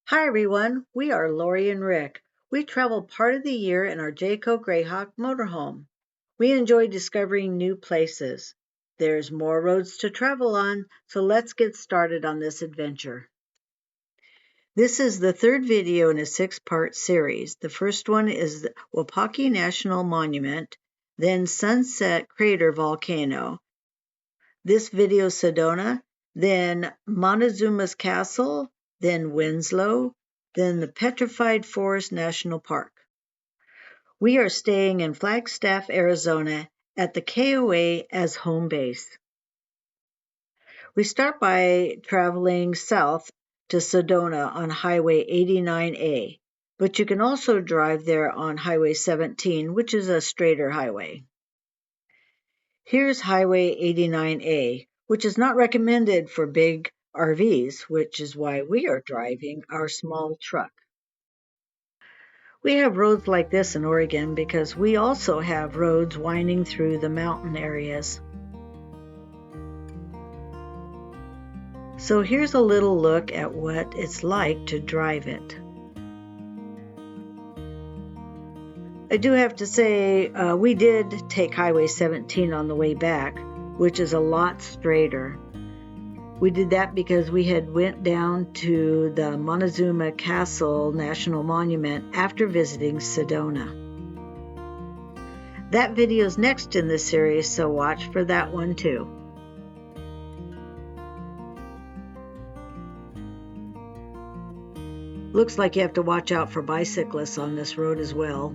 Hi everyone, we are Laurie and Rick. We travel part of the year in our Jayco Greyhawk motorhome. We enjoy discovering new places. There's more roads to travel on, so let's get started on this adventure. This is the third video in a 6-part series. The first one is the Tlaquepaque National Monument, then Sunset Crater Volcano. This video Sedona, then Montezuma's Castle, then Winslow, then the Petrified Forest National Park. We are staying in Flagstaff, Arizona at the KOA as home base. We start by traveling south to Sedona on Highway 89A, but you can also drive there on Highway 17, which is a straighter highway. Here's Highway 89A, which is not recommended for big RVs, which is why we are driving our small truck. We have roads like this in Oregon because we also have roads winding through the mountain areas. So here's a little look at what it's like to drive it. I do have to say, we did take Highway 17 on the way back, which is a lot straighter. We did that because we had went down to the Montezuma Castle National Monument after visiting Sedona. That video is next in the series, so watch for that one too. Looks like you have to watch out for bicyclists on this road as well.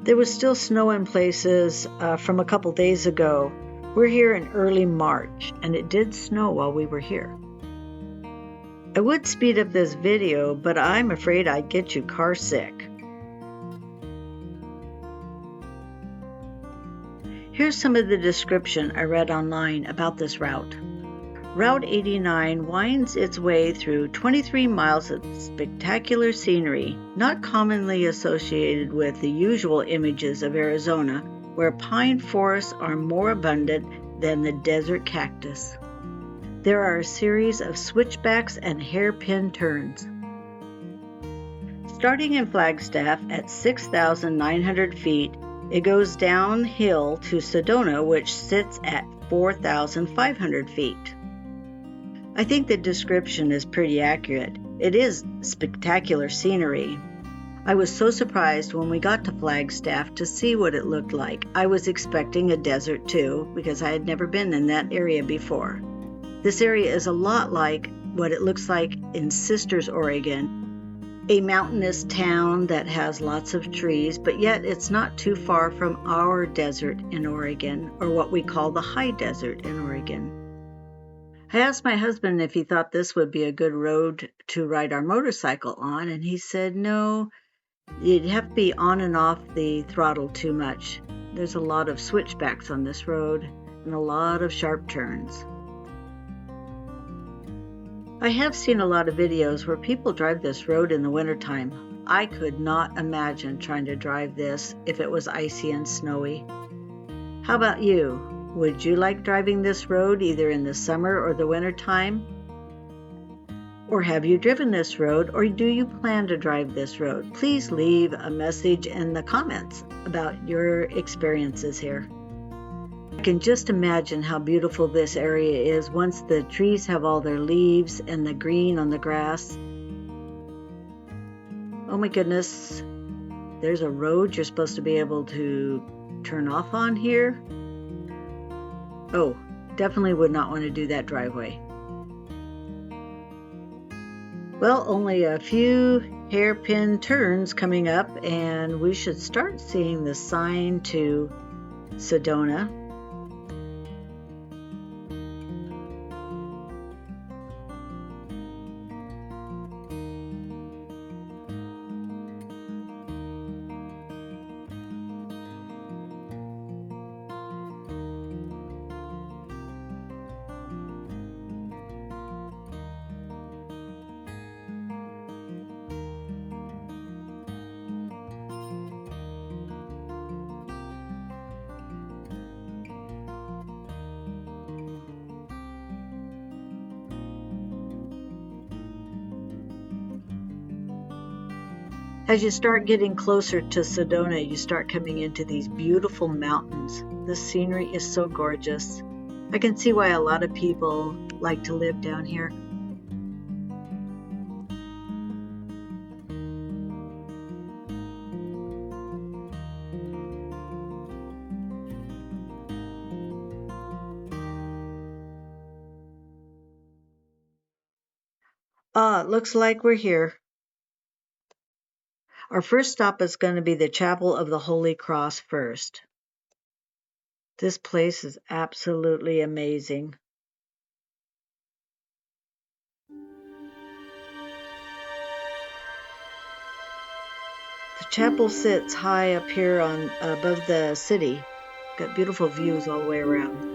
There was still snow in places from a couple days ago. We're here in early March, and it did snow while we were here. I would speed up this video, but I'm afraid I'd get you car sick. Here's some of the description I read online about this route. Route 89 winds its way through 23 miles of spectacular scenery, not commonly associated with the usual images of Arizona, where pine forests are more abundant than the desert cactus. There are a series of switchbacks and hairpin turns. Starting in Flagstaff at 6,900 feet, it goes downhill to Sedona, which sits at 4,500 feet. I think the description is pretty accurate. It is spectacular scenery. I was so surprised when we got to Flagstaff to see what it looked like. I was expecting a desert too, because I had never been in that area before. This area is a lot like what it looks like in Sisters, Oregon, a mountainous town that has lots of trees, but yet it's not too far from our desert in Oregon, or what we call the high desert in Oregon. I asked my husband if he thought this would be a good road to ride our motorcycle on, and he said no, you'd have to be on and off the throttle too much. There's a lot of switchbacks on this road and a lot of sharp turns. I have seen a lot of videos where people drive this road in the wintertime. I could not imagine trying to drive this if it was icy and snowy. How about you? Would you like driving this road either in the summer or the winter time? Or have you driven this road, or do you plan to drive this road? Please leave a message in the comments about your experiences here. I can just imagine how beautiful this area is once the trees have all their leaves and the green on the grass. Oh my goodness, there's a road you're supposed to be able to turn off on here. Oh, definitely would not want to do that driveway. Well, only a few hairpin turns coming up, and we should start seeing the sign to Sedona. As you start getting closer to Sedona, you start coming into these beautiful mountains. The scenery is so gorgeous. I can see why a lot of people like to live down here. It looks like we're here. Our first stop is going to be the Chapel of the Holy Cross first. This place is absolutely amazing. The chapel sits high up here above the city. Got beautiful views all the way around.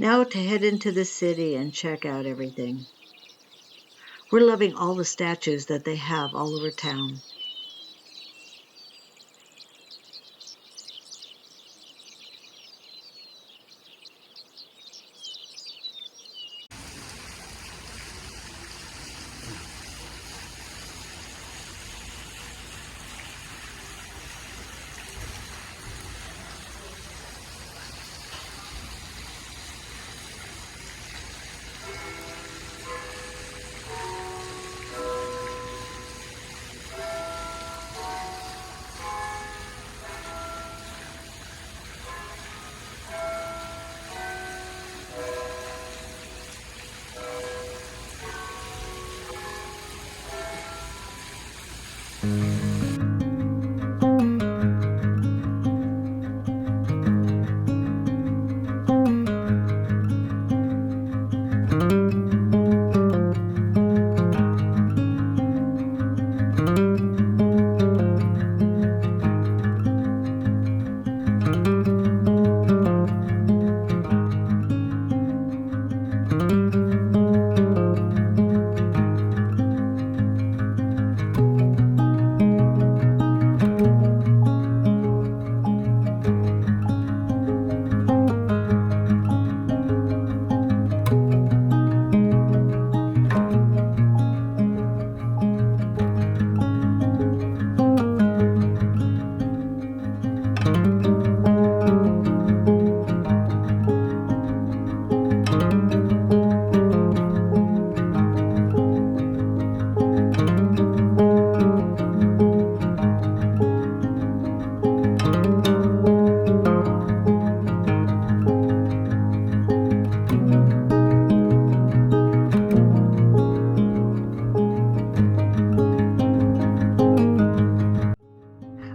Now to head into the city and check out everything. We're loving all the statues that they have all over town.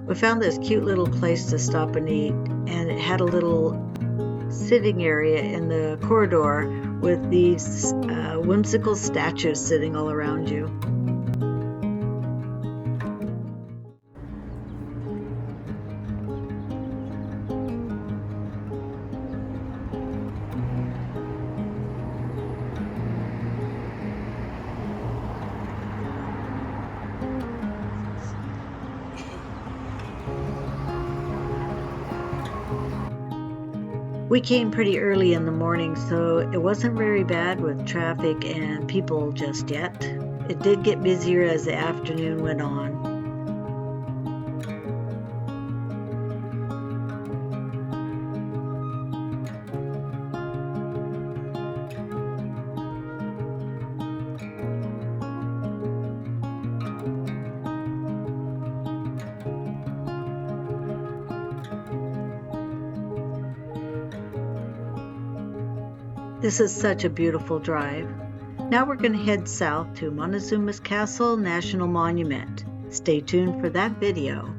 We found this cute little place to stop and eat, and it had a little sitting area in the corridor with these whimsical statues sitting all around you. We came pretty early in the morning, so it wasn't very bad with traffic and people just yet. It did get busier as the afternoon went on. This is such a beautiful drive. Now we're going to head south to Montezuma's Castle National Monument. Stay tuned for that video.